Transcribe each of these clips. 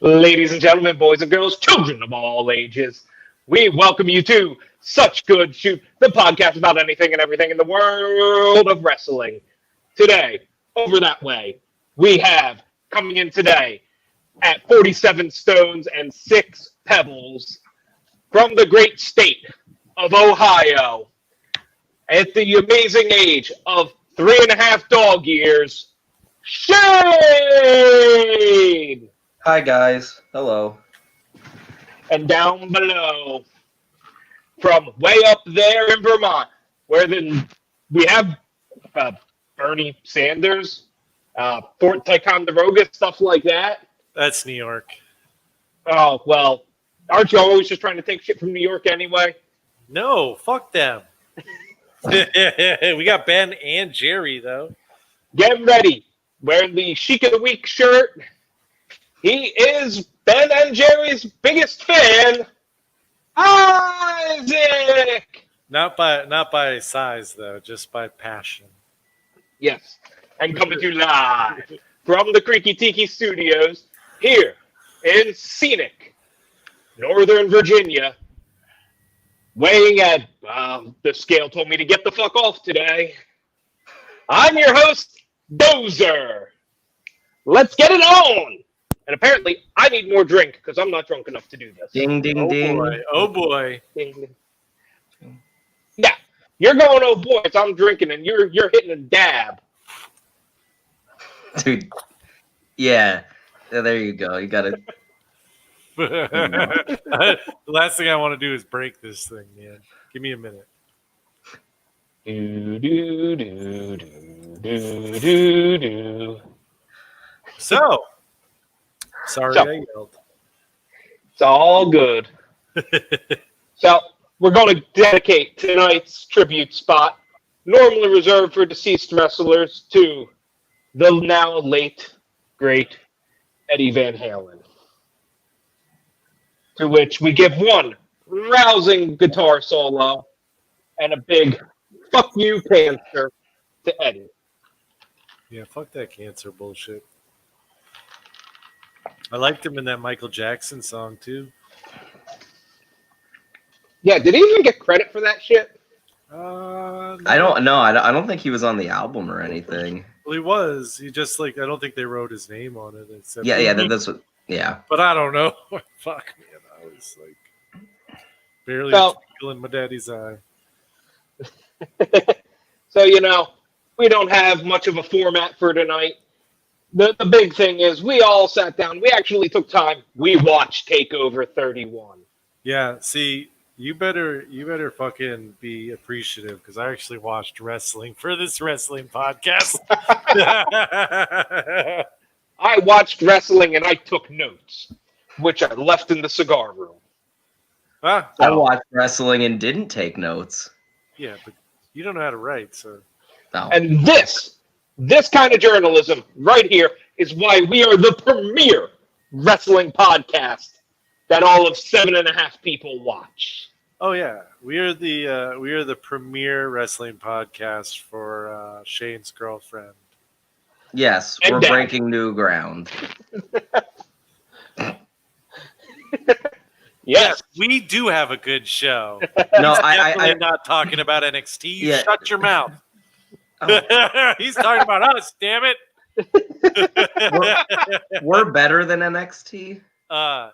Ladies and gentlemen, boys and girls, children of all ages, we welcome you to Such Good Shoot, the podcast about anything and everything in the world of wrestling. Today, over that way, we have coming in today at 47 stones and 6 pebbles from the great state of Ohio at the amazing age of 3.5 dog years, Shane! Hi, guys. Hello. And down below, from way up there in Vermont, where we have Bernie Sanders, Fort Ticonderoga, stuff like that. That's New York. Oh, well, aren't you always just trying to take shit from New York anyway? No, fuck them. We got Ben and Jerry, though. Get ready. Wearing the Chic of the Week shirt. He is Ben and Jerry's biggest fan, Isaac! Not by size, though, just by passion. Yes. And coming to you live from the Creaky Tiki Studios here in scenic Northern Virginia, weighing at, the scale told me to get the fuck off today. I'm your host, Dozer. Let's get it on. And apparently, I need more drink because I'm not drunk enough to do this. Ding, ding, ding. Boy. Oh, boy. Ding, ding. Yeah, you're going, oh boy, as I'm drinking, and you're hitting a dab. Dude. Yeah. There you go. You got it. The last thing I want to do is break this thing, man. Give me a minute. Do, do, do, do, do, do, do. So, sorry So. I yelled. It's all good. So, we're going to dedicate tonight's tribute spot, normally reserved for deceased wrestlers, to the now late, great Eddie Van Halen. To which we give one rousing guitar solo and a big fuck you cancer to Eddie. Yeah, fuck that cancer bullshit. I liked him in that Michael Jackson song, too. Yeah, did he even get credit for that shit? No. I don't know. I don't think he was on the album or anything. Well, he was. He just, I don't think they wrote his name on it. Except Yeah, that's what. Yeah. But I don't know. Fuck, man. I was, barely twinkling my daddy's eye. So, we don't have much of a format for tonight. The big thing is we all sat down. We actually took time. We watched Takeover 31. Yeah, see, you better fucking be appreciative because I actually watched wrestling for this wrestling podcast. I watched wrestling and I took notes, which I left in the cigar room. Ah, I watched wrestling and didn't take notes. yeah, but you don't know how to write, so. No. And this kind of journalism right here is why we are the premier wrestling podcast that all of 7.5 people watch. Oh yeah, we are the premier wrestling podcast for Shane's girlfriend. Yes, And we're Dad. breaking new ground. Yes. We do have a good show. No, I'm not talking about NXT. You Yeah. shut your mouth. Oh. He's talking about us, damn it. We're better than NXT. Yeah.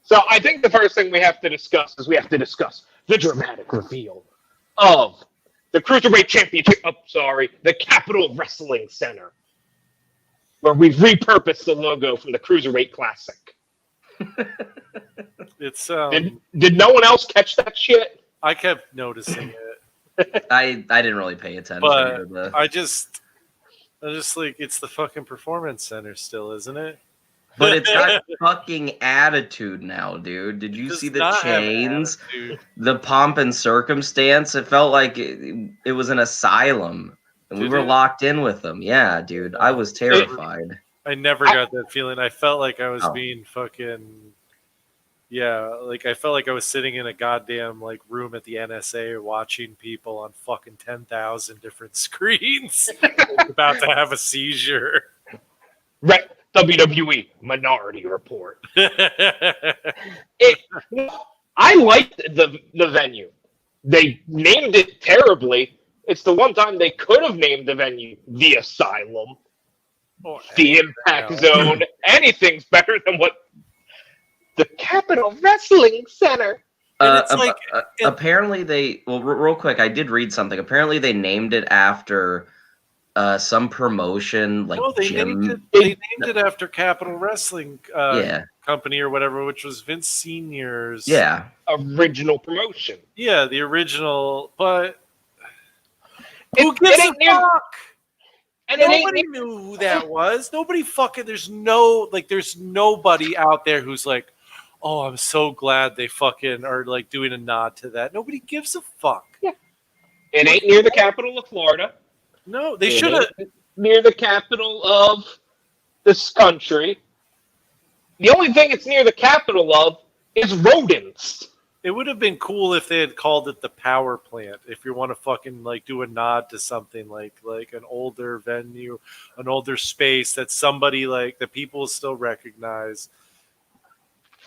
So I think the first thing we have to discuss is the dramatic reveal of the Cruiserweight Championship, the Capitol Wrestling Center, where we've repurposed the logo from the Cruiserweight Classic. It's Did no one else catch that shit? I kept noticing it, I didn't really pay attention. but to I just it's the fucking Performance Center still, isn't it? But it's got fucking attitude now, dude. Did you Does see the not have chains? attitude. The pomp and circumstance? It felt like it was an asylum. And we Did were it? locked in with them. Yeah, dude. I was terrified. I never got that feeling. I felt like I was Oh. being fucking. Yeah, I felt like I was sitting in a goddamn room at the NSA watching people on fucking 10,000 different screens about to have a seizure. Right. WWE Minority Report. I liked the venue. They named it terribly. It's the one time they could have named the venue the Asylum, the Impact Zone. Anything's better than what the Capitol Wrestling Center. Apparently real quick, I did read something. Apparently they named it after some promotion like they gym. named it after Capitol Wrestling Yeah. Company or whatever, which was Vince Senior's original promotion. Yeah, the original, but who gives a fuck? And nobody knew who that was. Nobody fucking. There's nobody out there who's like, oh, I'm so glad they fucking are like doing a nod to that. Nobody gives a fuck. Yeah. It ain't near the capital of Florida. No, they should have. Near the capital of this country. The only thing it's near the capital of is rodents. It would have been cool if they had called it the power plant. If you want to fucking like do a nod to something like an older venue, an older space that somebody like the people still recognize.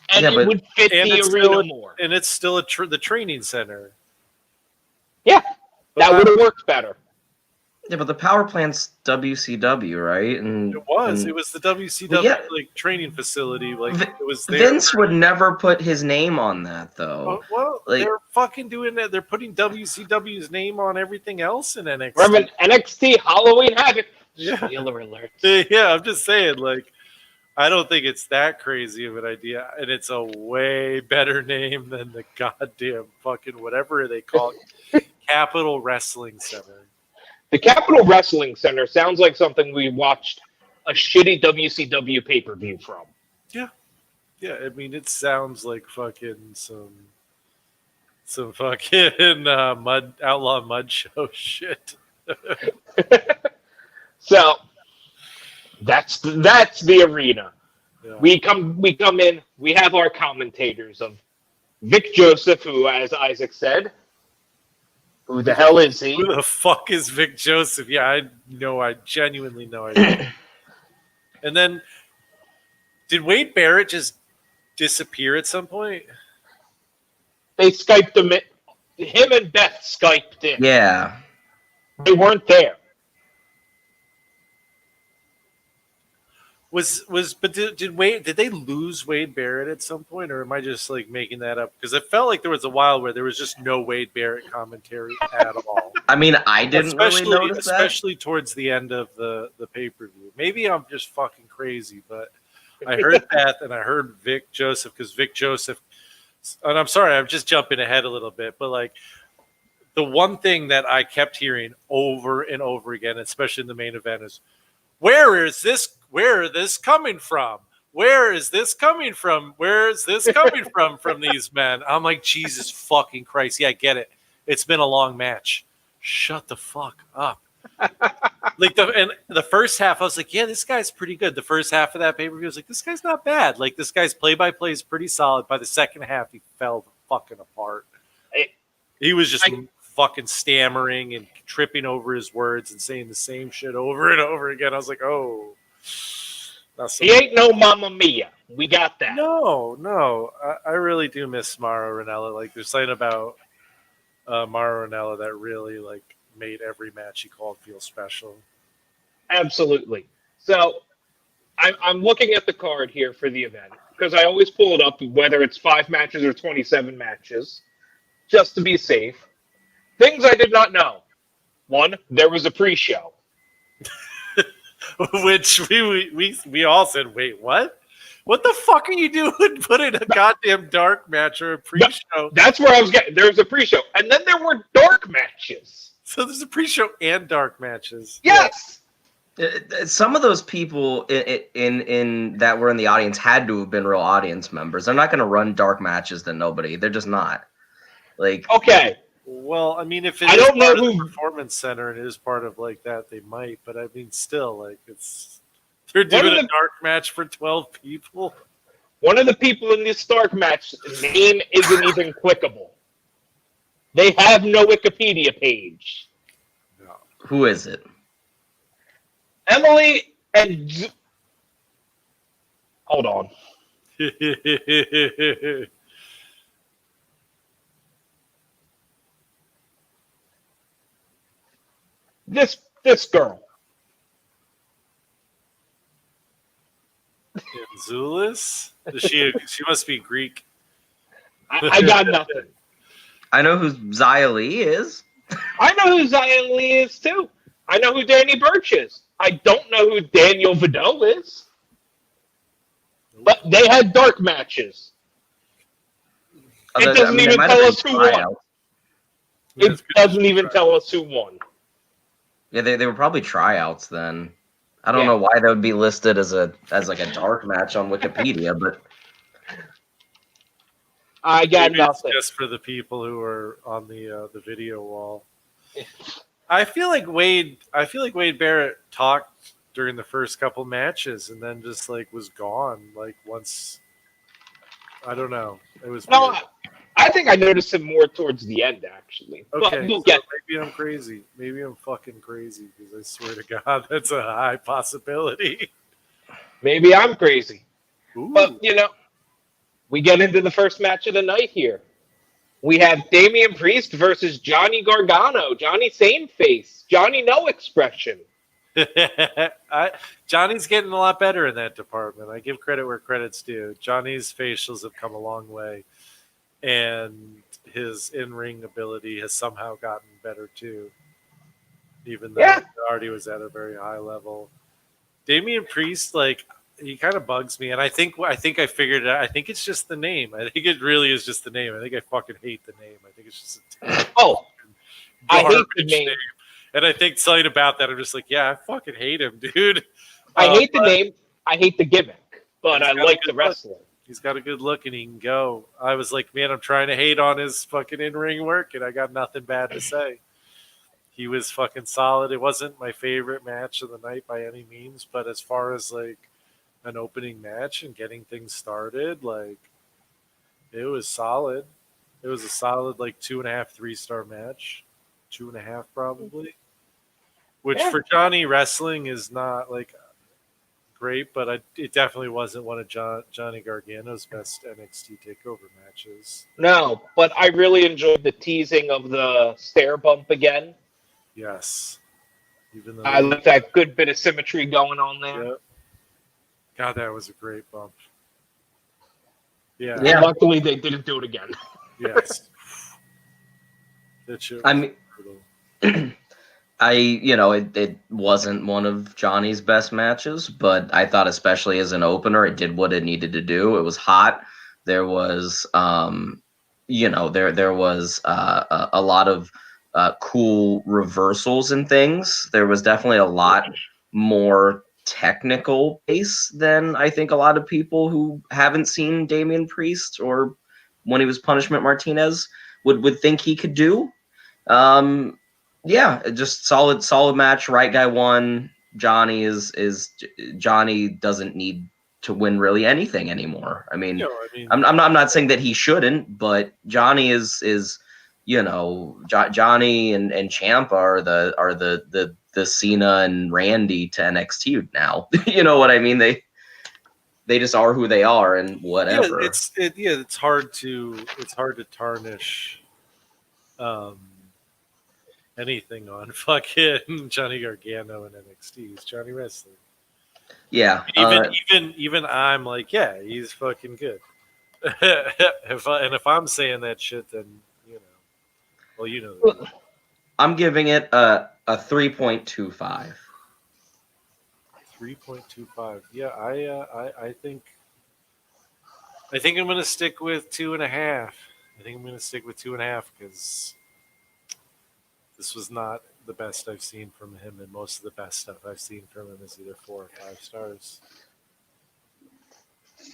And it would fit the arena more. And it's still the training center. Yeah, that would have worked better. Yeah, but the power plant's WCW, right? And it was the WCW like training facility. Like it was there. Vince would never put his name on that, though. Well, they're fucking doing that. They're putting WCW's name on everything else in NXT. Remember NXT Halloween Havoc? Yeah. Spoiler alert. Yeah, I'm just saying, like, I don't think it's that crazy of an idea, and it's a way better name than the goddamn fucking whatever they call it, Capitol Wrestling Center. The Capitol Wrestling Center sounds like something we watched a shitty WCW pay-per-view from. Yeah. Yeah, I mean, it sounds like fucking some fucking outlaw mud show shit. So, that's the arena. Yeah. We come in, we have our commentators of Vic Joseph, who, as Isaac said, who the hell is he? Who the fuck is Vic Joseph? Yeah, I genuinely know idea. And then, did Wade Barrett just disappear at some point? They Skyped him. Him and Beth Skyped in. Yeah. They weren't there. Did they lose Wade Barrett at some point, or am I just like making that up? Because it felt like there was a while where there was just no Wade Barrett commentary at all. I mean, I didn't really notice that. Especially towards the end of the pay-per-view. Maybe I'm just fucking crazy, but I heard that, and I heard Vic Joseph, because Vic Joseph, and I'm sorry, I'm just jumping ahead a little bit, but like the one thing that I kept hearing over and over again, especially in the main event, is where is this coming from? Where is this coming from? Where is this coming from these men? I'm like, Jesus fucking Christ. Yeah, I get it. It's been a long match. Shut the fuck up. Like the first half, I was like, yeah, this guy's pretty good. The first half of that pay-per-view, I was like, this guy's not bad. Like, this guy's play-by-play is pretty solid. By the second half, he fell fucking apart. He was just fucking stammering and tripping over his words and saying the same shit over and over again. I was like, oh. He ain't no Mamma Mia. We got that. No. I really do miss Mauro Ranella. Like, there's something about Mauro Ranella that really, like, made every match he called feel special. Absolutely. So, I'm looking at the card here for the event, because I always pull it up, whether it's 5 matches or 27 matches, just to be safe. Things I did not know. 1, there was a pre-show. Which we all said, wait, what? What the fuck are you doing putting a goddamn dark match or a pre-show? That's where I was getting. There was a pre-show. And then there were dark matches. So there's a pre-show and dark matches. Yes. Some of those people in that were in the audience had to have been real audience members. They're not going to run dark matches to nobody. They're just not. Like, okay. Well, I mean, if it I is don't know part of who the performance center and it is part of like that, they might. But I mean, still, like they're doing a dark match for 12 people. One of the people in this dark match name isn't even clickable. They have no Wikipedia page. who is it? Emily and Hold on. This girl. Zulus? She must be Greek. I got nothing. I know who Xia Li is. I know who Xia Li is too. I know who Danny Burch is. I don't know who Daniel Vidal is. But they had dark matches. It doesn't even tell us who won. It doesn't even tell us who won. Yeah, they were probably tryouts then. I don't know why that would be listed as like a dark match on Wikipedia, but I got nothing. Just for the people who are on the video wall. I feel like Wade Barrett talked during the first couple matches and then just like was gone. Like once, I don't know. It was no. weird. I think I noticed him more towards the end, actually. Okay, but we'll so maybe I'm crazy. Maybe I'm fucking crazy because I swear to God, that's a high possibility. Maybe I'm crazy. Ooh. But, we get into the first match of the night here. We have Damian Priest versus Johnny Gargano. Johnny same face. Johnny no expression. Johnny's getting a lot better in that department. I give credit where credit's due. Johnny's facials have come a long way. And his in-ring ability has somehow gotten better too, even though he already was at a very high level. Damian Priest, like, he kind of bugs me, and I think I figured it out. I think it's just the name. I think it really is just the name. I think I fucking hate the name. I think it's just I hate the name. And I think something about that, I'm just like, yeah, I fucking hate him, dude. I hate the name. I hate the gimmick, but I like the wrestler. He's got a good look and he can go. I was like, man, I'm trying to hate on his fucking in-ring work, and I got nothing bad to say. He was fucking solid. It wasn't my favorite match of the night by any means, but as far as like an opening match and getting things started, like it was solid. It was a solid like 2.5, 3-star match. 2.5 probably. Which for Johnny wrestling is not like great, but it definitely wasn't one of Johnny Gargano's best NXT Takeover matches. No, but I really enjoyed the teasing of the stair bump again. Yes. Even though I like that good bit of symmetry going on there. Yep. God, that was a great bump. Yeah. Luckily, they didn't do it again. Yes. It wasn't one of Johnny's best matches, but I thought especially as an opener, it did what it needed to do. It was hot. There was, there was a lot of cool reversals and things. There was definitely a lot more technical pace than I think a lot of people who haven't seen Damian Priest or when he was Punishment Martinez would think he could do. Just solid match. Right guy won. Johnny Johnny doesn't need to win really anything anymore. I mean, I'm not saying that he shouldn't, but Johnny is Johnny and Ciampa are the Cena and Randy to NXT now. You know what I mean? They just are who they are and whatever. It's hard to tarnish anything on fucking Johnny Gargano and NXT. He's Johnny Wrestling. Yeah. Even I'm like, yeah, he's fucking good. If I'm saying that shit, then I'm giving it a 3.25. 3.25. Yeah, I think I'm gonna stick with 2.5. I think I'm gonna stick with 2.5 because this was not the best I've seen from him, and most of the best stuff I've seen from him is either 4 or 5 stars.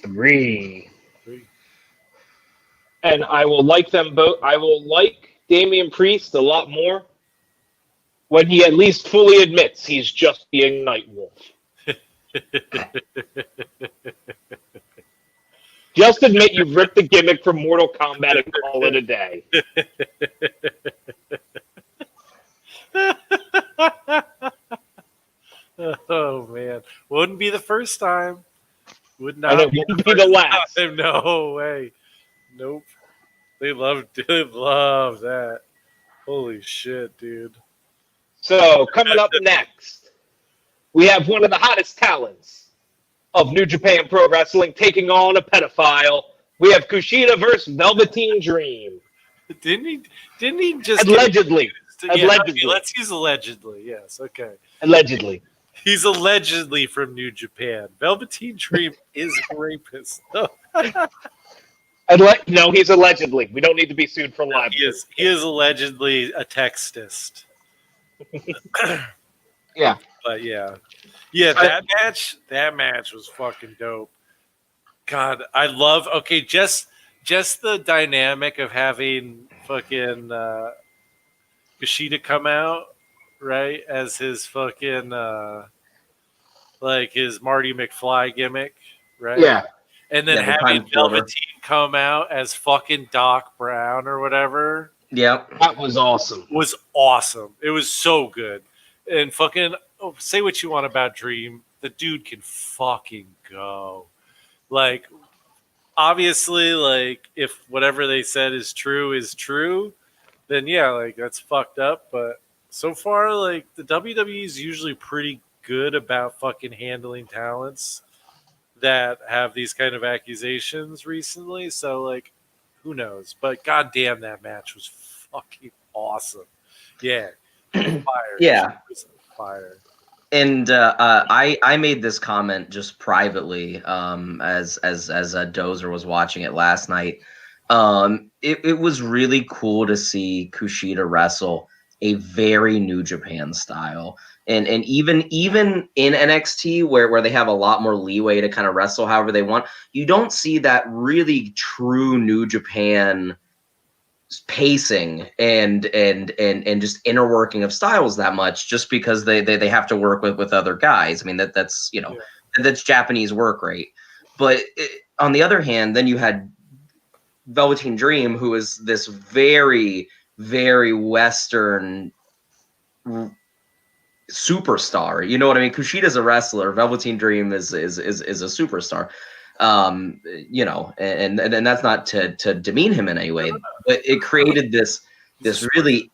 3. And I will like them both. I will like Damian Priest a lot more when he at least fully admits he's just being Nightwolf. Just admit you ripped the gimmick from Mortal Kombat and call it a day. Oh man, wouldn't be the first time. Would And not it won't be the last. time. No way. Nope. They love that. Holy shit, dude. So, coming up next, we have one of the hottest talents of New Japan Pro Wrestling taking on a pedophile. We have Kushida versus Velveteen Dream. Didn't he just Allegedly. Yeah, Allegedly. okay, let's use allegedly. Yes, okay. Allegedly. He's allegedly from New Japan. Velveteen Dream is a rapist. No, No, he's allegedly. We don't need to be sued for libel. he is allegedly a textist. Yeah. But yeah, that match was fucking dope. God, I love. Okay, just the dynamic of having fucking Kushida come out, right, as his fucking like his Marty McFly gimmick, right? Yeah. And then having Velveteen come out as fucking Doc Brown or whatever. Yep. That was awesome. Was awesome. It was so good. And fucking say what you want about Dream. The dude can fucking go. Like, obviously, like, if whatever they said is true, then yeah, like, that's fucked up. But so far, like, the WWE is usually pretty good about fucking handling talents that have these kind of accusations recently. So, like, who knows? But goddamn, that match was fucking awesome. Yeah. Fire. Yeah. Fire. And I made this comment just privately as Dozer was watching it last night. It was really cool to see Kushida wrestle a very New Japan style. And even in NXT where they have a lot more leeway to kind of wrestle however they want, you don't see that really true New Japan pacing and just inner working of styles that much, just because they have to work with other guys. I mean that's that's Japanese work rate. But on the other hand, then you had Velveteen Dream, who is this very, very Western superstar. You know what I mean? Kushida's a wrestler. Velveteen Dream is a superstar. You know, and that's not to demean him in any way, but it created this really,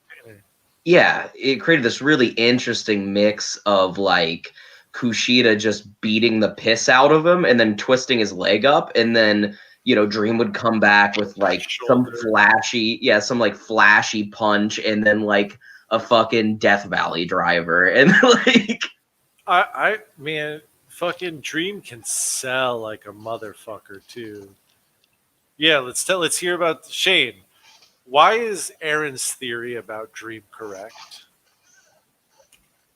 it created this really interesting mix of like Kushida just beating the piss out of him and then twisting his leg up, and then, you know, Dream would come back with like some flashy punch, and then like a fucking Death Valley driver, and like I man, fucking Dream can sell like a motherfucker too. Yeah, let's hear about Shane. Why is Aaron's theory about Dream correct?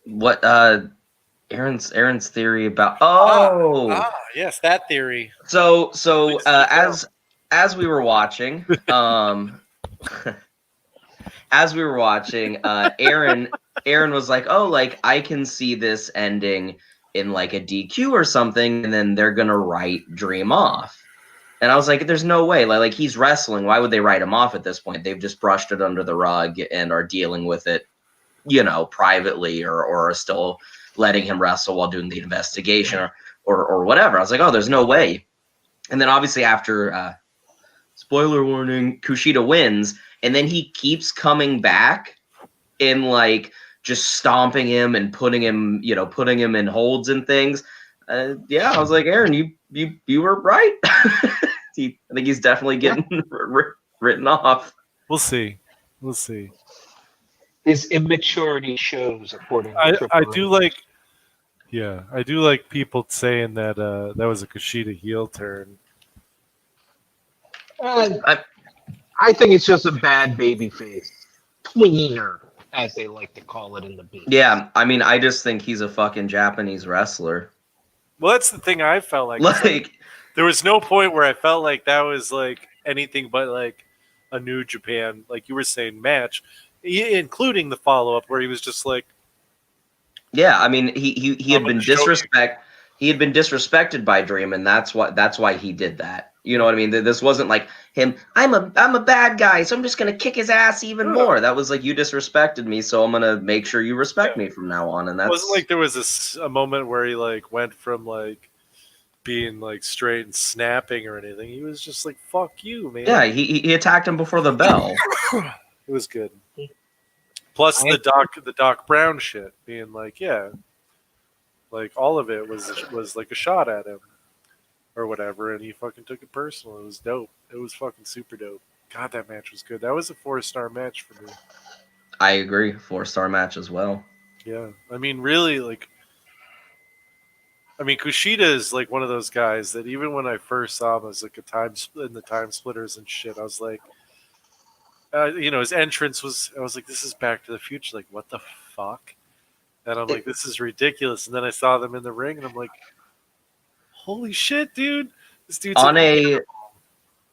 What Aaron's theory about yes, that theory. So as we were watching, Aaron was like, oh, like I can see this ending in like a DQ or something, and then they're gonna write Dream off. And I was like, there's no way. Like he's wrestling. Why would they write him off at this point? They've just brushed it under the rug and are dealing with it, you know, privately, or are still letting him wrestle while doing the investigation or whatever. I was like, oh, there's no way. And then obviously after spoiler warning, Kushida wins, and then he keeps coming back and like just stomping him and putting him in holds and things. I was like, Aaron, you were right. I think he's definitely getting written off. We'll see. His immaturity shows, according to I do like people saying that that was a Kushida heel turn. I think it's just a bad baby face. Tweener, as they like to call it in the biz. Yeah, I mean, I just think he's a fucking Japanese wrestler. Well, that's the thing I felt like there was no point where I felt like that was like anything but like a New Japan, like you were saying, match, including the follow-up where he was just like, yeah, I mean, he had been disrespected by Dream, and that's why he did that. You know what I mean? This wasn't like him, I'm a bad guy, so I'm just gonna kick his ass even more. That was like, you disrespected me, so I'm gonna make sure you respect me from now on. And that's, it wasn't like there was a moment where he like went from like being like straight and snapping or anything. He was just like, "Fuck you, man." Yeah, he attacked him before the bell. It was good. Plus the Doc Brown shit, being like, yeah, like all of it was like a shot at him or whatever, and he fucking took it personal. It was dope. It was fucking super dope. God, that match was good. That was a 4-star match for me. I agree. 4-star match as well. Yeah, I mean, really, like, I mean, Kushida is like one of those guys that even when I first saw him as like in the time splitters and shit, I was like, his entrance was, I was like, this is Back to the Future. Like, what the fuck? And I'm like, this is ridiculous. And then I saw them in the ring, and I'm like, holy shit, dude! This dude's On a,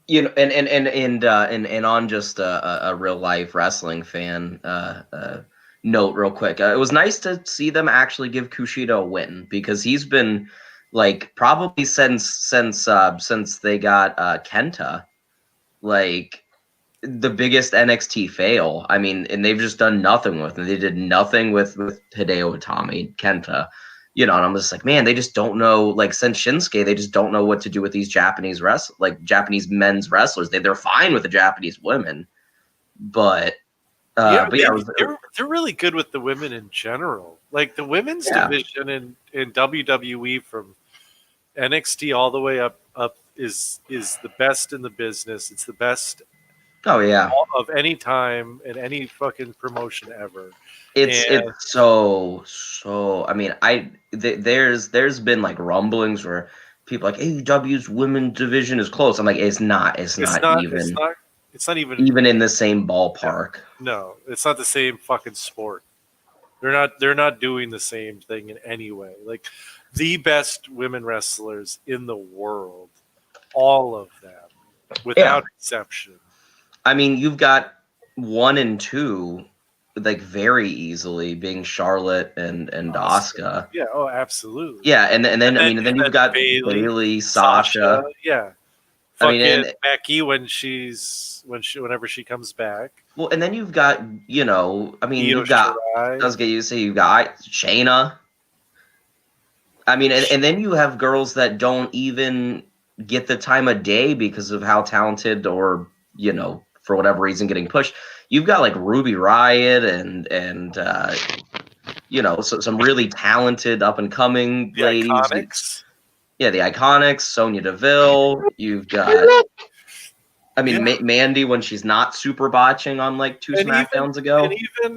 and on just a real life wrestling fan note, real quick, it was nice to see them actually give Kushida a win, because he's been like probably since they got Kenta, like the biggest NXT fail. I mean, and they've just done nothing with him. They did nothing with Hideo Itami, Kenta, and I'm just like, man, they just don't know. Like, since Shinsuke, they just don't know what to do with these Japanese Japanese men's wrestlers. They're fine with the Japanese women, but yeah, they're really good with the women in general. Like the women's division in WWE from NXT all the way up is the best in the business. It's the best. Oh yeah, of any time in any fucking promotion ever. It's so. I mean, there's been like rumblings where people are like AEW's women's division is close. I'm like, it's not even in the same ballpark. No, it's not the same fucking sport. They're not doing the same thing in any way. Like the best women wrestlers in the world, all of them, without exception. I mean, you've got 1 and 2, like very easily being Charlotte and Asuka. Yeah. Oh, absolutely. Yeah, and then you've got Bayley, Sasha. Yeah. I mean, and Becky whenever she comes back. Well, and then you've got you've got you've got Shayna. I mean, and then you have girls that don't even get the time of day because of how talented or for whatever reason getting pushed. You've got like Ruby Riott and so some really talented up and coming ladies. Iconics. Yeah, the Iconics, Sonya Deville. You've got Mandy when she's not super botching on like 2 SmackDowns ago. And even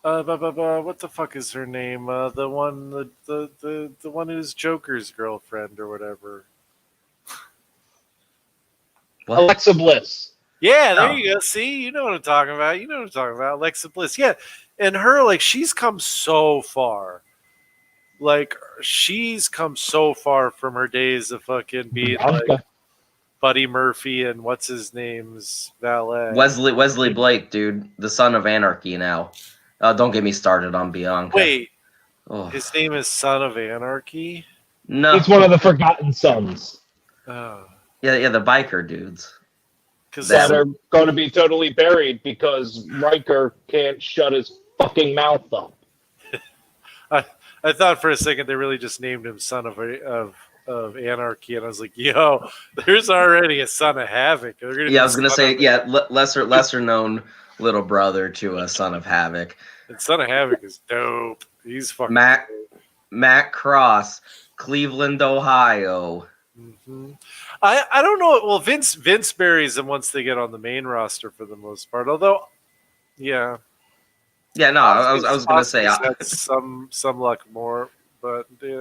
what the fuck is her name? The one who's Joker's girlfriend or whatever. What? Alexa Bliss. Yeah, there you go. See, you know what I'm talking about. Alexa Bliss. Yeah, and her, like, she's come so far. Like, she's come so far from her days of fucking being like Buddy Murphy and what's his name's valet. Wesley Blake, dude, the son of Anarchy now. Don't get me started on Bianca. Wait, his name is Son of Anarchy? No, it's one of the Forgotten Sons. Oh. Yeah, the biker dudes. That are going to be totally buried because Riker can't shut his fucking mouth up. I thought for a second they really just named him Son of Anarchy, and I was like, yo, there's already a Son of Havoc. I was going to say, lesser known little brother to a Son of Havoc. And Son of Havoc is dope. He's fucking Matt Cross, Cleveland, Ohio. Mm-hmm. I don't know. Well, Vince buries them once they get on the main roster for the most part. Although, yeah. Yeah, no, I was going to say some luck more, but they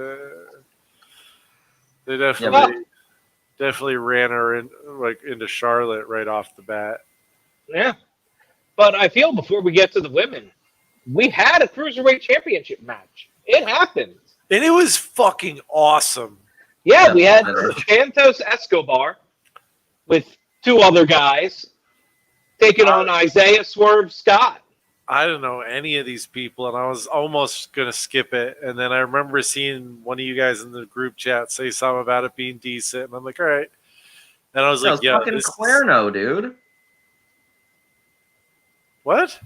definitely ran her into Charlotte right off the bat. Yeah, but I feel before we get to the women, we had a Cruiserweight Championship match. It happened, and it was fucking awesome. Yeah, we had Santos Escobar with 2 other guys taking on Isaiah Swerve Scott. I don't know any of these people, and I was almost going to skip it. And then I remember seeing one of you guys in the group chat say something about it being decent, and I'm like, all right. And I was like, yeah. Fucking Cuerno, dude. What?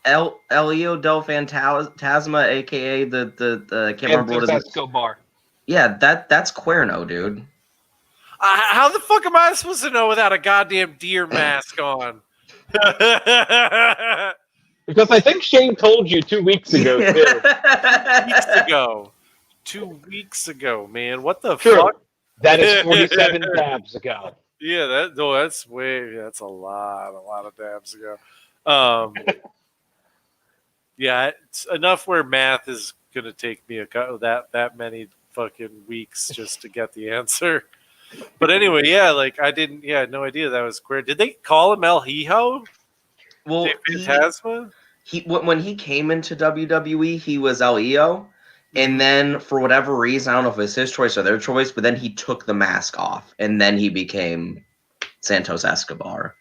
Elio del Fantasma, aka the can't remember what Santos his Escobar. Yeah, that's Cuerno, dude. How the fuck am I supposed to know without a goddamn deer mask on? Because I think Shane told you 2 weeks ago, too. 2 weeks ago. 2 weeks ago, man. What the True. fuck? That is 47 dabs ago. Yeah, that's a lot of dabs ago. Yeah, it's enough where math is gonna take me that many fucking weeks just to get the answer. But anyway, yeah, like I had no idea that was queer. Did they call him El Hijo? Well, Phantasma? when he came into WWE, he was Elio, and Mhm. then for whatever reason, I don't know if it was his choice or their choice, but then he took the mask off, and then he became Santos Escobar.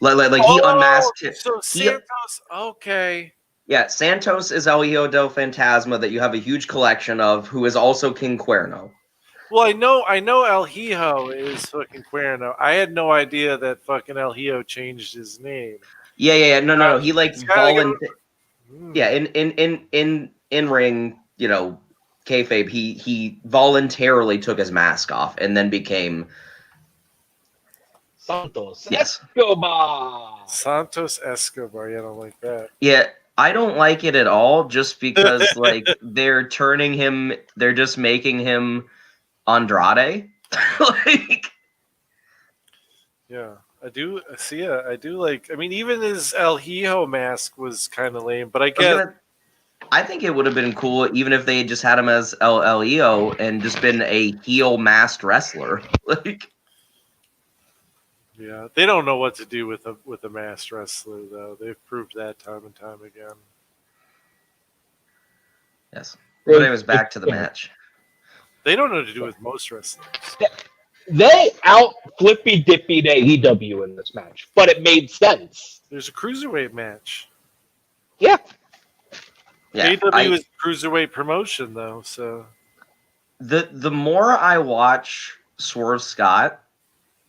Like he unmasked it. So Santos, okay. Yeah, Santos is Elio del Fantasma that you have a huge collection of, who is also King Cuerno. Well, I know El Hijo is fucking Cuerno. I had no idea that fucking El Hijo changed his name. Yeah. No. He like Hmm. in ring, kayfabe. He voluntarily took his mask off and then became Santos yes. Escobar. Santos Escobar. Yeah, I don't like that. Yeah, I don't like it at all. Just because like they're just making him Andrade. Like. Yeah, I do see. Yeah, I do like. I mean, even his El Hijo mask was kind of lame, but I think it would have been cool even if they had just had him as Leo and just been a heel masked wrestler. Like, yeah, they don't know what to do with a masked wrestler though. They've proved that time and time again. yes, but it was back to the match. They don't know what to do with most wrestlers. They out flippy dippy AEW in this match, but it made sense. There's a cruiserweight match. Yeah. Yeah, AEW is a cruiserweight promotion though, so the more I watch Swerve Scott,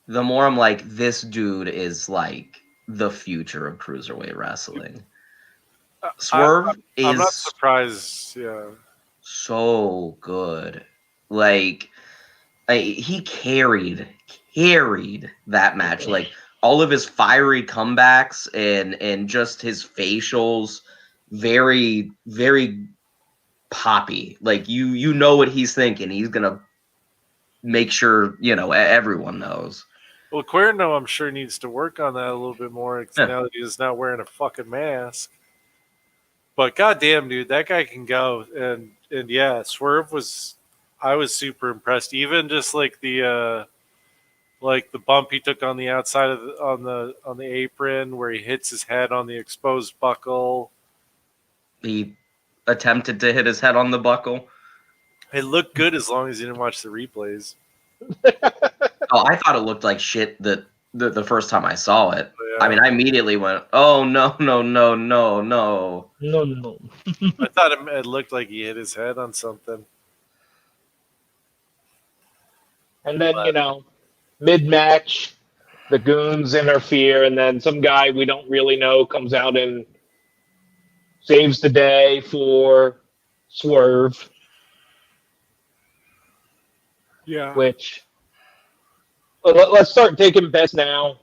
the more I'm like, this dude is like the future of cruiserweight wrestling. Swerve I'm not is surprised. Yeah, so good. Like he carried that match. Like all of his fiery comebacks and just his facials, very very poppy. Like you know what he's thinking. He's gonna make sure everyone knows. well, Cuerno, I'm sure needs to work on that a little bit more because now that he's not wearing a fucking mask. But goddamn, dude, that guy can go. And yeah, Swerve was. I was super impressed. Even just like the bump he took on the outside of on the apron where he hits his head on the exposed buckle. He attempted to hit his head on the buckle. It looked good as long as you didn't watch the replays. Oh, I thought it looked like shit the first time I saw it. Yeah. I mean, I immediately went, "Oh no!" No. I thought it looked like he hit his head on something. And then, mid-match, the goons interfere, and then some guy we don't really know comes out and saves the day for Swerve. Yeah. Which, let's start taking bets now.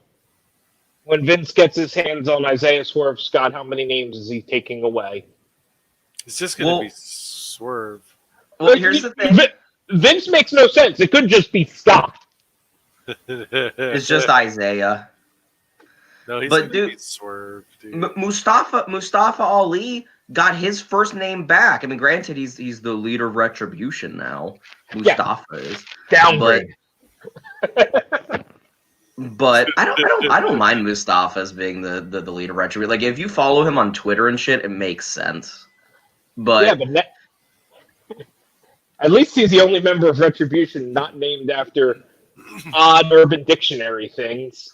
When Vince gets his hands on Isaiah Swerve Scott, how many names is he taking away? It's just going to be Swerve. Well, here's the thing. Vince makes no sense. It could just be Scott. It's just Isaiah. No, he's going to be Swerve, dude. Mustafa Ali got his first name back. I mean, granted, he's the leader of Retribution now. Mustafa is downgrade. But I don't mind Mustafa as being the leader of Retribution. Like if you follow him on Twitter and shit, it makes sense. But yeah, but at least he's the only member of Retribution not named after odd Urban Dictionary things.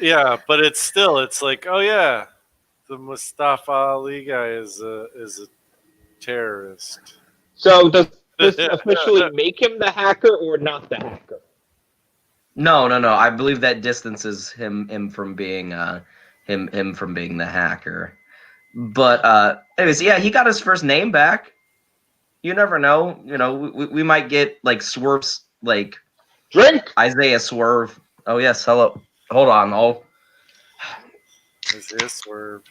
Yeah, but it's like, oh yeah, the Mustafa Ali guy is a terrorist. So does this officially make him the hacker or not the hacker? No. I believe that distances him from being him from being the hacker. But anyways, yeah, he got his first name back. You never know. You know, we might get like Swerve's like Drink. Isaiah Swerve. Oh yes, hello. Hold on. Isaiah Swerve.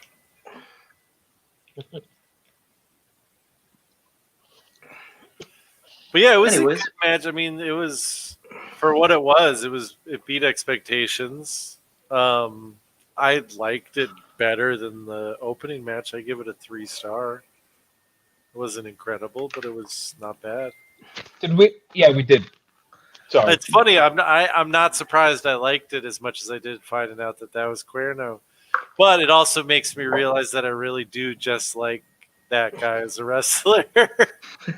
But yeah, it was Anyways. a good match. I mean, it was for what it was. It beat expectations. I liked it better than the opening match. I give it a 3-star. It wasn't incredible, but it was not bad. Did we? Yeah, we did. Sorry. It's funny. I'm not surprised. I liked it as much as I did finding out that was Cuerno. But it also makes me realize that I really do just like that guy as a wrestler.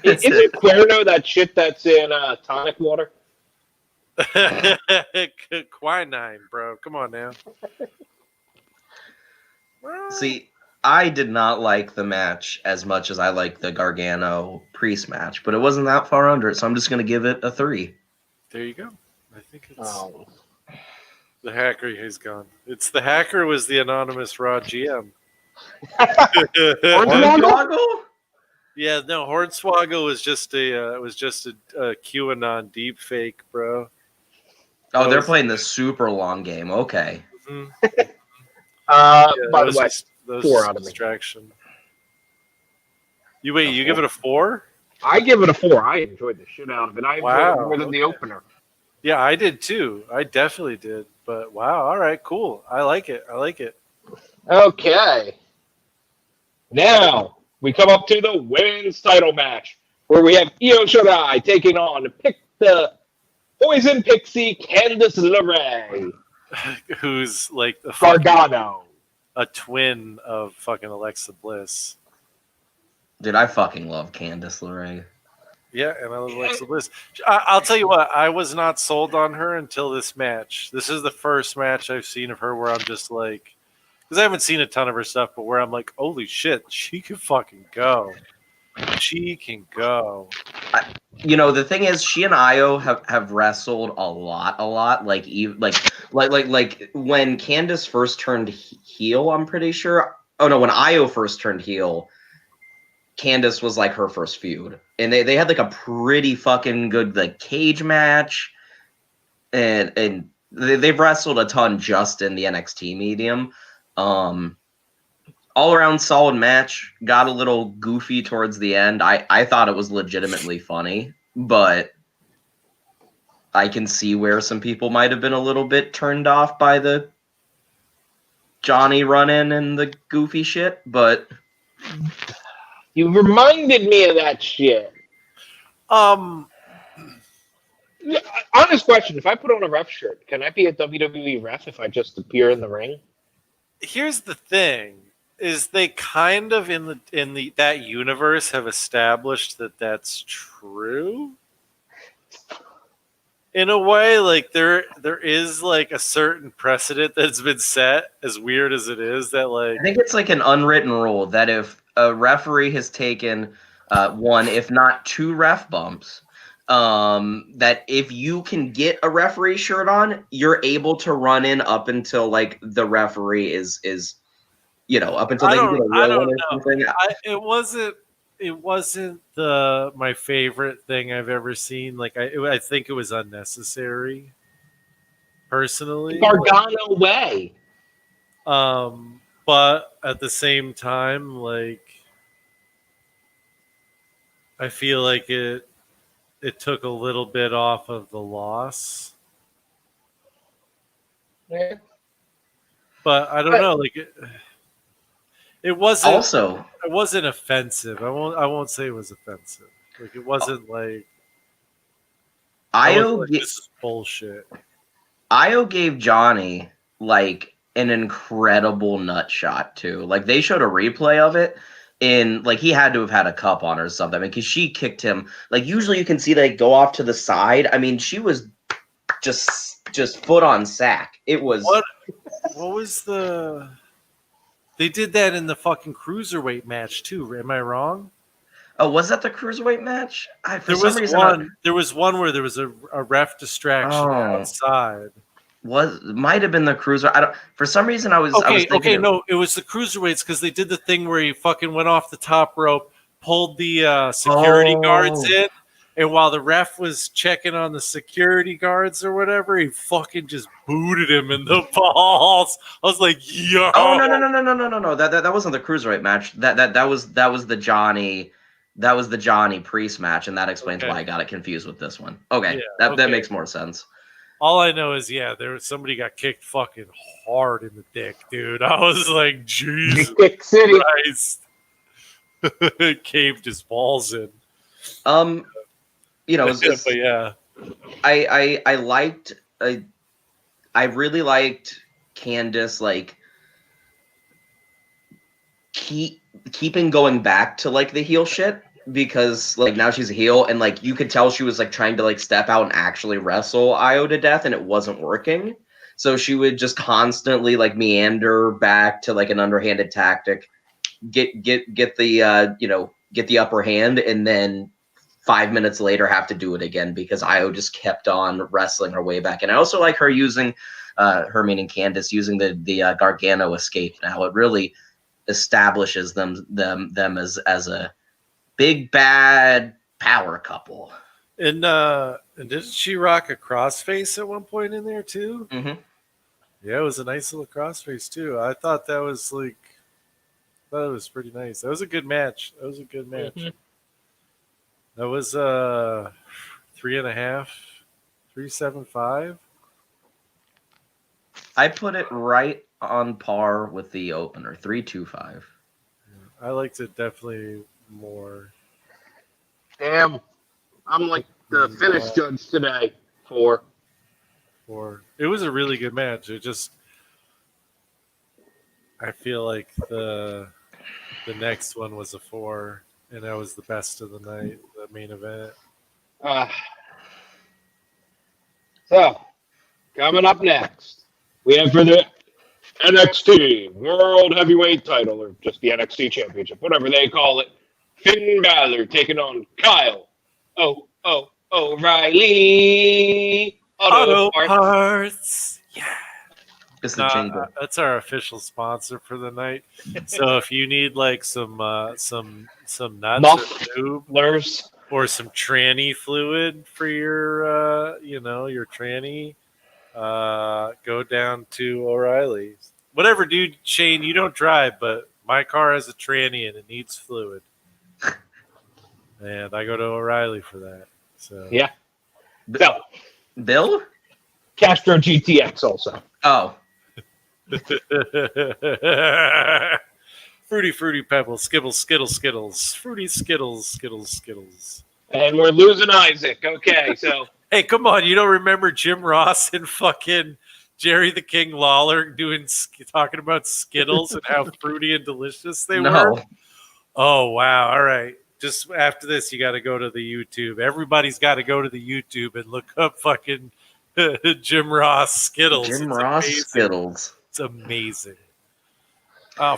Isn't Cuerno that shit that's in tonic water? Quinine, bro. Come on now. See, I did not like the match as much as I liked the Gargano Priest match, but it wasn't that far under it, so I'm just going to give it a 3. There you go. I think it's the hacker. He's gone. It's the hacker was the anonymous Raw GM. Hornswoggle? Yeah, no, Hornswoggle was just a QAnon deep fake, bro. Oh, they're playing the super long game. Okay. Mm-hmm. By the way, 4 out of me. Distraction. You give it a 4? I give it a 4. I enjoyed the shit out of it. I enjoyed it more than the opener. Yeah, I did too. I definitely did. But wow, all right, cool. I like it. Okay. Now we come up to the women's title match where we have Io Shirai taking on the Poison Pixie Candice LeRae. Who's like the Gargano. A twin of fucking Alexa Bliss. Dude, I fucking love Candice LeRae. Yeah, and I love Alexa Bliss. I'll tell you what, I was not sold on her until this match. This is the first match I've seen of her where I'm just like, because I haven't seen a ton of her stuff, but where I'm like, holy shit, she can fucking go. She can go. You know, the thing is, she and Io have wrestled a lot. Like when Candice first turned heel, I'm pretty sure. Oh no, when Io first turned heel, Candice was like her first feud, and they had like a pretty fucking good like cage match, and they've wrestled a ton just in the NXT medium. All around solid match. Got a little goofy towards the end. I thought it was legitimately funny, but I can see where some people might have been a little bit turned off by the Johnny run-in and the goofy shit, but You reminded me of that shit. Honest question: if I put on a ref shirt, can I be a WWE ref if I just appear in the ring? Here's the thing: is they kind of in that universe have established that that's true. In a way, like there is like a certain precedent that's been set, as weird as it is, that like I think it's like an unwritten rule that if a referee has taken one, if not 2 ref bumps, that if you can get a referee shirt on, you're able to run in up until like the referee is up until they can get a real one or something. It wasn't my favorite thing I've ever seen. Like I think it was unnecessary, personally. Gargano way. But at the same time, like I feel like it took a little bit off of the loss. Yeah. But I don't know, like it wasn't Also, it wasn't offensive. I won't say it was offensive. Like it wasn't like this is bullshit. Io gave Johnny like an incredible nut shot too. Like they showed a replay of it, and like he had to have had a cup on or something. I mean, because she kicked him. Like usually you can see they go off to the side. I mean, she was just foot on sack. It was what was the? They did that in the fucking cruiserweight match too. Am I wrong? Oh, was that the cruiserweight match? There was one where there was a ref distraction outside. might have been the cruiser. I don't. For some reason, I was thinking. No, it was the cruiserweights because they did the thing where he fucking went off the top rope, pulled the security guards in, and while the ref was checking on the security guards or whatever, he fucking just booted him in the balls. I was like, yo. Oh no! That wasn't the cruiserweight match. That was the Johnny. That was the Johnny Priest match, and that explains why I got it confused with this one. Okay, that makes more sense. All I know is, somebody got kicked fucking hard in the dick, dude. I was like, Jesus Christ. It caved his balls in. But yeah. I really liked Candice, like, keeping going back to, like, the heel shit. Because, like, now she's a heel, and, like, you could tell she was, like, trying to, like, step out and actually wrestle Io to death, and it wasn't working. So she would just constantly, like, meander back to, like, an underhanded tactic, get the upper hand, and then 5 minutes later have to do it again because Io just kept on wrestling her way back. And I also like her using, her meaning Candice, using the Gargano escape now. It really establishes them as a big bad power couple. And didn't she rock a crossface at one point in there too? Mm-hmm. Yeah, it was a nice little crossface too. I thought that was it was pretty nice. That was a good match. Mm-hmm. That was 3.5, 3.75. I put it right on par with the opener, 3.25. I liked it definitely more. Damn, I'm like the finish judge today. 4. It was a really good match. I feel like the next one was a 4, and that was the best of the night, the main event. So, coming up next, we have for the NXT World Heavyweight Title, or just the NXT Championship, whatever they call it. Finn Balor taking on Kyle O'Reilly. Auto Parts. Yeah. It's the jingle. That's our official sponsor for the night. So if you need like some nuts or lube or some tranny fluid for your your tranny, go down to O'Reilly's. Whatever, dude. Shane, you don't drive, but my car has a tranny and it needs fluid. And I go to O'Reilly for that. So yeah. So, Bill? Castro GTX also. Oh. Fruity Pebbles, Skittles. Fruity Skittles. And we're losing Isaac. Okay, so. Hey, come on. You don't remember Jim Ross and fucking Jerry the King Lawler talking about Skittles and how fruity and delicious they were? Oh, wow. All right. Just after this, you got to go to the YouTube. Everybody's got to go to the YouTube and look up fucking Jim Ross Skittles. Skittles. It's amazing.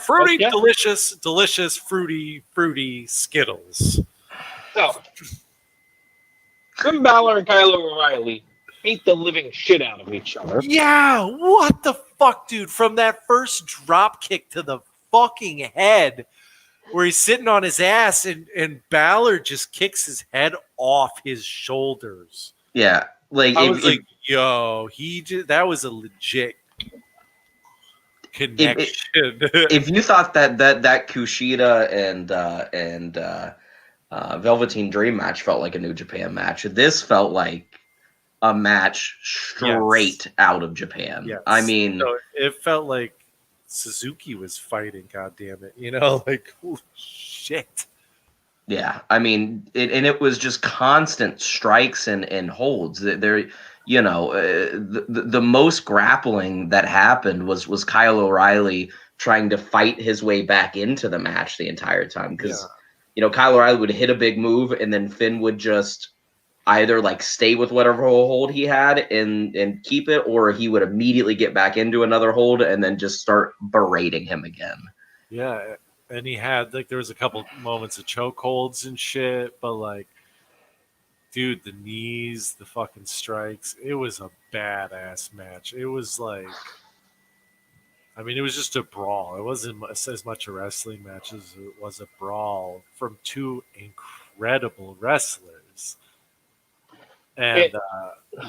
Fruity, delicious, fruity Skittles. So, Finn Balor and Kyle O'Reilly beat the living shit out of each other. Yeah, what the fuck, dude? From that first drop kick to the fucking head, where he's sitting on his ass and Balor just kicks his head off his shoulders. Yeah, I was like, yo, that was a legit connection. If you thought that Kushida and Velveteen Dream match felt like a New Japan match, this felt like a match straight out of Japan. Yes. I mean, it felt like Suzuki was fighting, goddammit. Like, holy shit. Yeah, I mean, it was just constant strikes and holds. The most grappling that happened was Kyle O'Reilly trying to fight his way back into the match the entire time. Because, Kyle O'Reilly would hit a big move, and then Finn would just either like stay with whatever hold he had and keep it, or he would immediately get back into another hold and then just start berating him again. Yeah, and he had there was a couple moments of choke holds and shit, but dude, the knees, the fucking strikes. It was a badass match. It was like, I mean, it was just a brawl. It wasn't as much a wrestling match as it was a brawl from two incredible wrestlers. And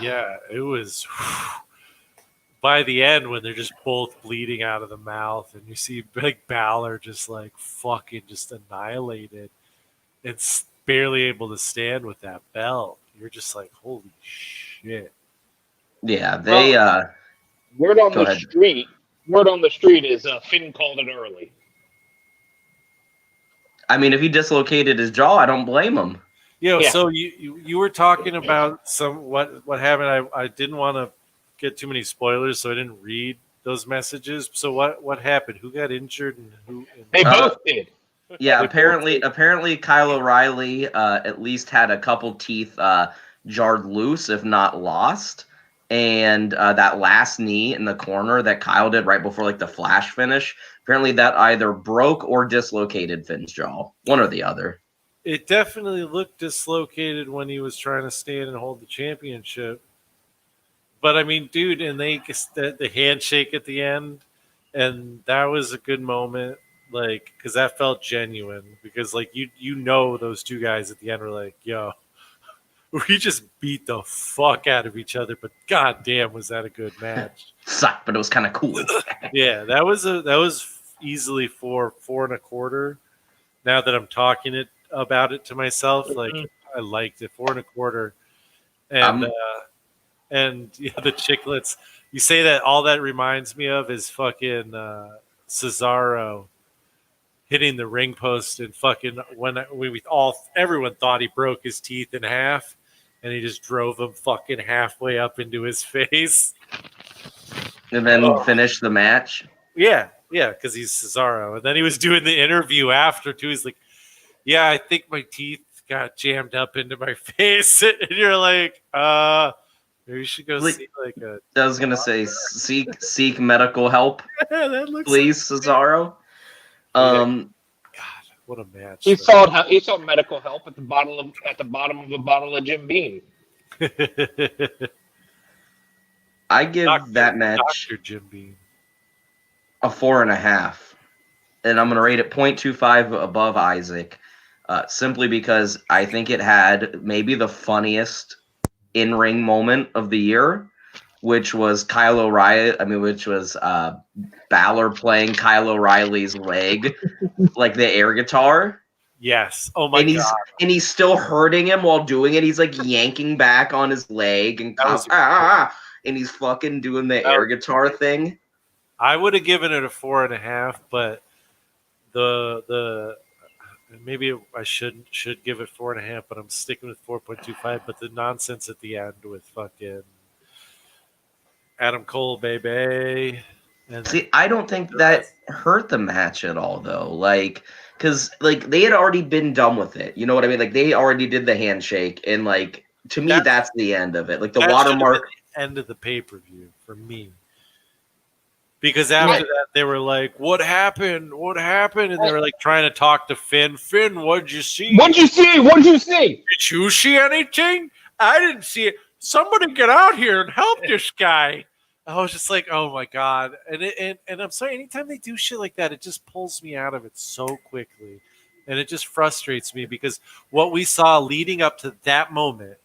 yeah, it was. By the end, when they're just both bleeding out of the mouth, and you see Big Balor just like fucking just annihilated and barely able to stand with that belt, you're just like, holy shit. Yeah, they Word on go the ahead. street. Word on the street is Finn called it early. I mean, if he dislocated his jaw, I don't blame him. Yeah. Yeah. So you were talking about what happened. I didn't want to get too many spoilers, so I didn't read those messages. So what happened? Who got injured and who? They both did. Yeah, They both did. apparently Kyle O'Reilly at least had a couple teeth jarred loose, if not lost. And that last knee in the corner that Kyle did right before like the flash finish, apparently that either broke or dislocated Finn's jaw, one or the other. It definitely looked dislocated when he was trying to stand and hold the championship. But I mean, dude, and the handshake at the end, and that was a good moment, like because that felt genuine. Because like you know those two guys at the end were like, "Yo, we just beat the fuck out of each other," but goddamn, was that a good match? Sucked, but it was kind of cool. Yeah, that was easily 4.25. Now that I'm talking about it to myself, like I liked it 4.25, and yeah, the chiclets. You say that all that reminds me of is fucking Cesaro hitting the ring post and fucking when everyone thought he broke his teeth in half, and he just drove him fucking halfway up into his face. And then finish the match. Yeah, because he's Cesaro. And then he was doing the interview after, too. He's like, yeah, I think my teeth got jammed up into my face. And you're like, maybe you should go see like a... I was going to say, seek medical help, that looks please, like... Cesaro. God, what a match. He sought medical help at the bottom of a bottle of Jim Beam. I give that match Dr. Jim Beam a 4.5, and I'm going to rate it 0.25 above Isaac, simply because I think it had maybe the funniest in-ring moment of the year, which was Kyle O'Reilly. I mean, which was Balor playing Kyle O'Reilly's leg, like the air guitar. Yes. Oh my god. And he's still hurting him while doing it. He's like yanking back on his leg and and he's fucking doing the air guitar thing. I would have given it a 4.5, but the maybe I should give it 4.5, but I'm sticking with 4.25. But the nonsense at the end with fucking Adam Cole, baby. And see, I don't think that hurt the match at all, though. Like, because like they had already been done with it. You know what I mean? Like they already did the handshake, and like to me, that's the end of it. Like the watermark. The end of the pay-per-view for me. Because after that, they were like, "What happened? What happened?" And they were like trying to talk to Finn. Finn, what'd you see? What'd you see? What'd you see? Did you see anything? I didn't see it. Somebody get out here and help this guy. I was just like, oh my god. And I'm sorry, anytime they do shit like that, it just pulls me out of it so quickly. And it just frustrates me because what we saw leading up to that moment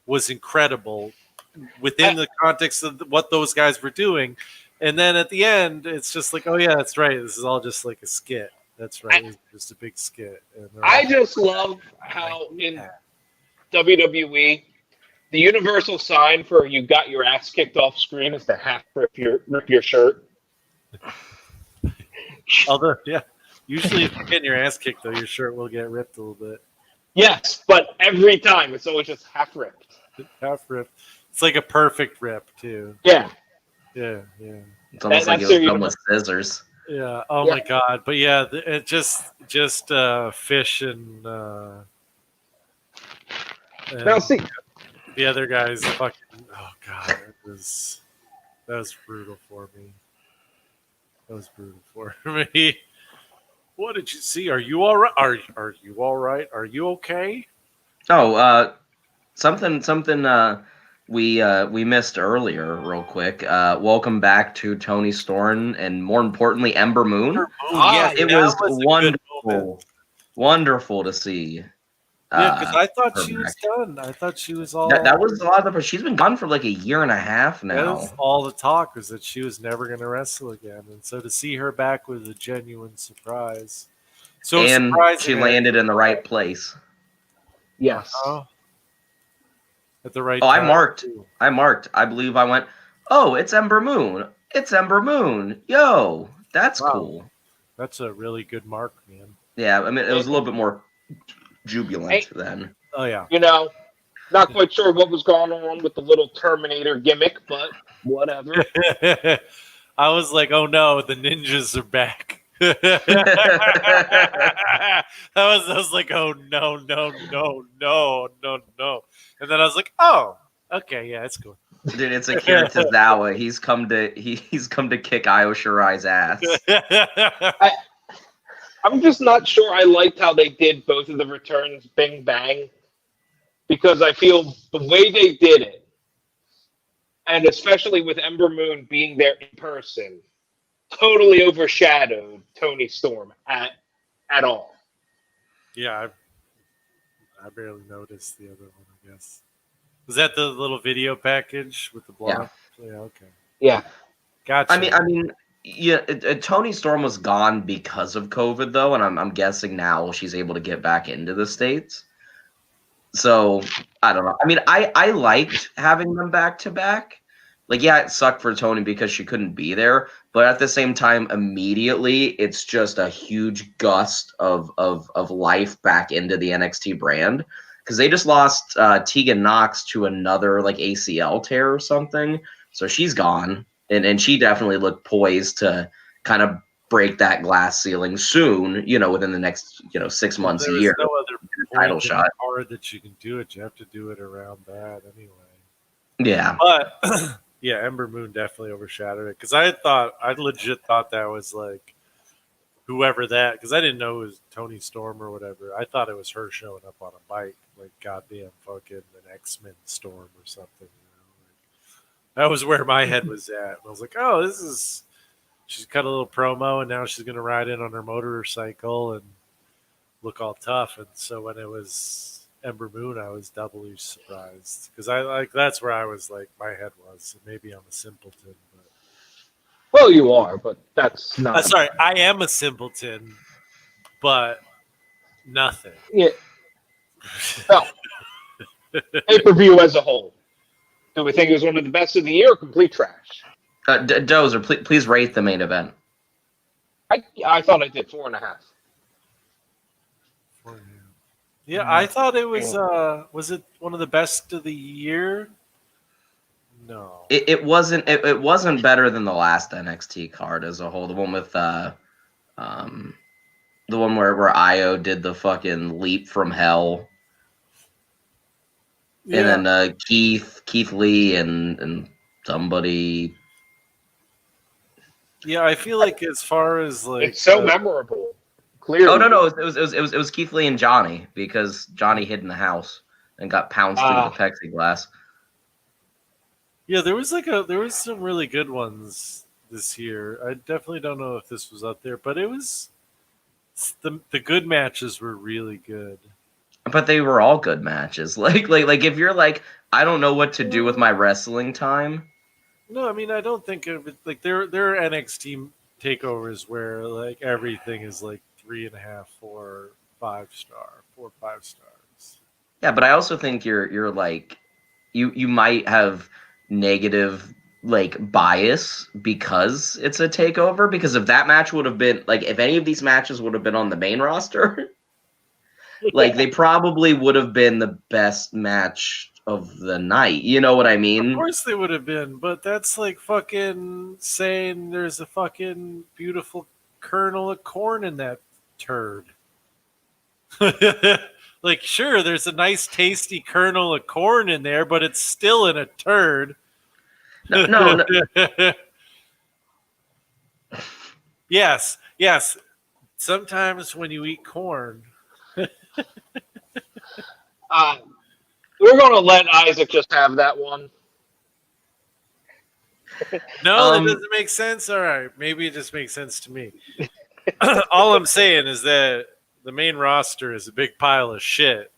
was incredible within the context of what those guys were doing. And then at the end, it's just like, oh yeah, that's right. This is all just like a skit. That's right. It's just a big skit. And I just love how in WWE, the universal sign for you got your ass kicked off screen is to half rip your shirt. Although, yeah, usually if you're getting your ass kicked, though, your shirt will get ripped a little bit. Yes, but every time it's always just half ripped. Half ripped. It's like a perfect rip, too. Yeah. Yeah. It's almost like it was done with scissors. Yeah. Oh my god. But yeah, it just Fish and now see. The other guys fucking. Oh god, that was brutal for me. That was brutal for me. What did you see? Are you all right? Are you all right? Are you okay? Oh, Something we missed earlier, real quick. Welcome back to Tony Storm, and more importantly, Ember Moon. Yeah, It that was was a good moment. wonderful to see. Yeah, because I thought her she was back. done. I thought she was all. That was a lot of the. She's been gone for like a year and a half That now. was all the talk was that she was never going to wrestle again, and so to see her back was a genuine surprise. So And surprising she landed in the right place. Yes. At the right Oh, time. I marked. I believe I went, oh, it's Ember Moon. It's Ember Moon. Yo, that's cool. That's a really good mark, man. Yeah, I mean, it was a little bit more jubilant then. Oh, yeah. You know, not quite sure what was going on with the little Terminator gimmick, but whatever. I was like, oh no, the ninjas are back. I was like, oh no. And then I was like, oh, okay, yeah, it's cool. Dude, it's Akira Tozawa. He's come to kick Io Shirai's ass. I'm just not sure I liked how they did both of the returns bing bang, because I feel the way they did it, and especially with Ember Moon being there in person, totally overshadowed Tony Storm at all. Yeah, I barely noticed the other one, I guess. Was that the little video package with the blonde? Yeah, okay. Yeah. Gotcha. I mean, yeah. Tony Storm was gone because of COVID, though, and I'm guessing now she's able to get back into the States. So I don't know. I mean, I liked having them back to back. Like, yeah, it sucked for Tony because she couldn't be there, but at the same time, immediately it's just a huge gust of life back into the NXT brand, because they just lost Tegan Knox to another like ACL tear or something, so she's gone, and she definitely looked poised to kind of break that glass ceiling soon. Within the next 6 months, a year. No other title shot. Hard that you can do it. You have to do it around that anyway. Yeah, but. Yeah, Ember Moon definitely overshadowed it, because I legit thought that was like whoever that, because I didn't know it was Tony Storm or whatever. I thought it was her showing up on a bike, like goddamn fucking an X-Men Storm or something. That was where my head was at. I was like, oh, she's cut a little promo, and now she's gonna ride in on her motorcycle and look all tough. And so when it was Ember Moon, I was doubly surprised, because that's where I was like, my head was. Maybe I'm a simpleton, but Well, you are, but that's not. sorry, I am a simpleton, but nothing. Yeah. No. Pay-per-view as a whole. Do we think it was one of the best of the year or complete trash? Dozer, please rate the main event. I thought I did 4.5. Yeah, I thought it was. Was it one of the best of the year? No, It wasn't. It wasn't better than the last NXT card as a whole. The one with the one where Io did the fucking leap from hell, and then Keith Lee and somebody. Yeah, I feel like as far as like It's so memorable. Clearly. Oh no, it was Keith Lee and Johnny, because Johnny hid in the house and got pounced through the plexiglass. Yeah, there was some really good ones this year. I definitely don't know if this was up there, but it was the good matches were really good. But they were all good matches. Like if you're like, I don't know what to do with my wrestling time. No, I mean, I don't think of it like there are NXT takeovers where like everything is like 3.5, 4, 5 star, 4, 5 stars. Yeah, but I also think you're like you might have negative like bias because it's a takeover, because if that match would have been like, if any of these matches would have been on the main roster, like they probably would have been the best match of the night. You know what I mean? Of course they would have been, but that's like fucking saying there's a fucking beautiful kernel of corn in that turd. Like, sure, there's a nice tasty kernel of corn in there, but it's still in a turd. No. Yes. Sometimes when you eat corn. We're going to let Isaac just have that one. No, that doesn't make sense. All right, maybe it just makes sense to me. All I'm saying is that the main roster is a big pile of shit.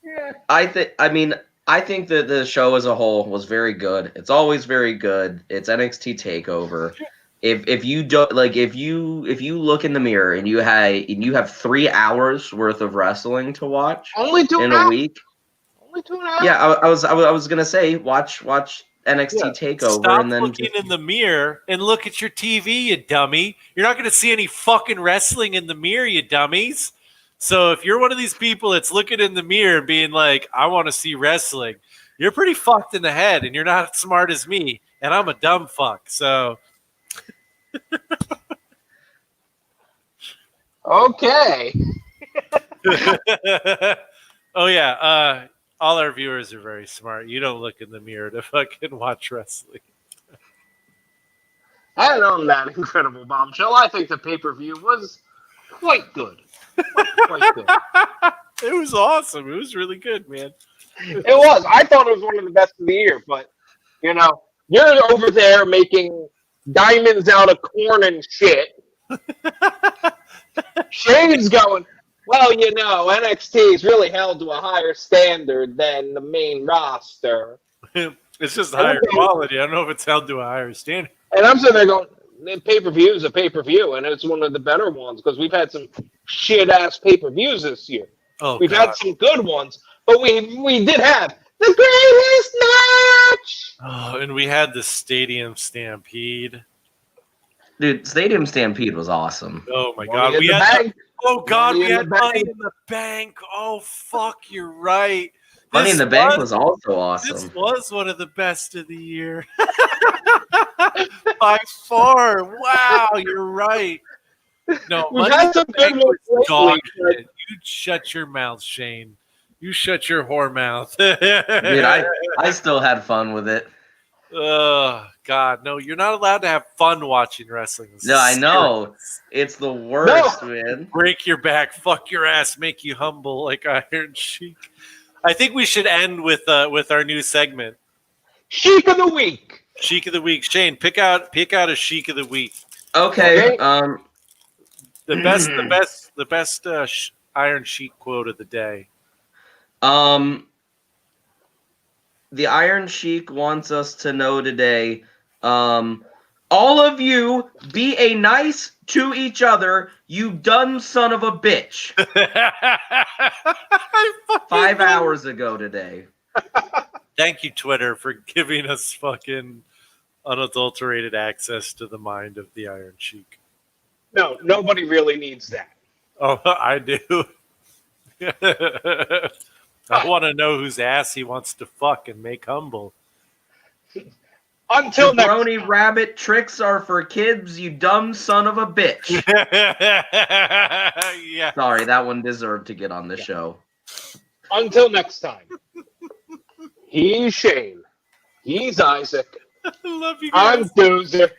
Yeah. I think that the show as a whole was very good. It's always very good. It's NXT Takeover. If you don't like if you look in the mirror and you have 3 hours worth of wrestling to watch Only 2 in hours? a week. Only 2 hours? Yeah, I was gonna say watch NXT Takeover Stop and then looking in the mirror and look at your TV, you dummy. You're not going to see any fucking wrestling in the mirror, you dummies. So if you're one of these people that's looking in the mirror and being like, I want to see wrestling, you're pretty fucked in the head and you're not as smart as me. And I'm a dumb fuck. So. Okay. Oh, yeah. All our viewers are very smart. You don't look in the mirror to fucking watch wrestling. And on that incredible bombshell, I think the pay-per-view was quite good. Quite good. It was awesome. It was really good, man. It was. I thought it was one of the best of the year, but, you know, you're over there making diamonds out of corn and shit. Shane's going, well, you know, NXT is really held to a higher standard than the main roster. It's just higher quality. I don't know if it's held to a higher standard. And I'm sitting there going, the pay-per-view is a pay-per-view, and it's one of the better ones because we've had some shit-ass pay-per-views this year. We've had some good ones, but we did have the greatest match! Oh, and we had the Stadium Stampede. dude, Stadium Stampede was awesome. Oh, my Money God. in the bank. We in had the Money bank. in the Bank. Oh, fuck, you're right. Money in the Bank was also awesome. This was one of the best of the year. By far. Wow, you're right. No, We've had some good ones lately. You shut your mouth, Shane. You shut your whore mouth. Dude, I still had fun with it. Oh, God. No, you're not allowed to have fun watching wrestling. No, I know. It's the worst, man. Break your back, fuck your ass, make you humble like Iron Sheik. I think we should end with our new segment. Sheik of the Week. Sheik of the Week. Shane, pick out a Sheik of the Week. Okay. The best Iron Sheik quote of the day. The Iron Sheik wants us to know today, all of you be a nice to each other, you dumb son of a bitch. 5 hours ago today. Thank you, Twitter, for giving us fucking unadulterated access to the mind of the Iron Sheik. No, nobody really needs that. Oh, I do. I want to know whose ass he wants to fuck and make humble. Until next Jabroni rabbit tricks are for kids, you dumb son of a bitch. Yeah. Sorry, that one deserved to get on the show. Until next time. He's Shane. He's Isaac. I love you guys. I'm Dozer.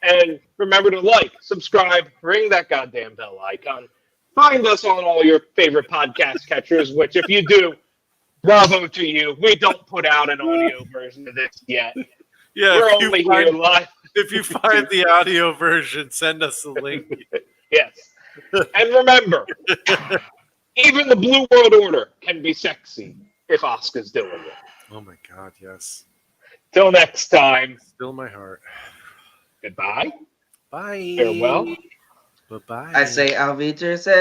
And remember to like, subscribe, ring that goddamn bell icon. Find us on all your favorite podcast catchers, which if you do, bravo to you. We don't put out an audio version of this yet. Yeah, We're only here live. If you find the audio version, send us a link. Yes. And remember, even the Blue World Order can be sexy if Asuka's doing it. Oh my God, yes. Till next time. Still my heart. Goodbye. Bye. Farewell. Bye-bye. I say Alviter says.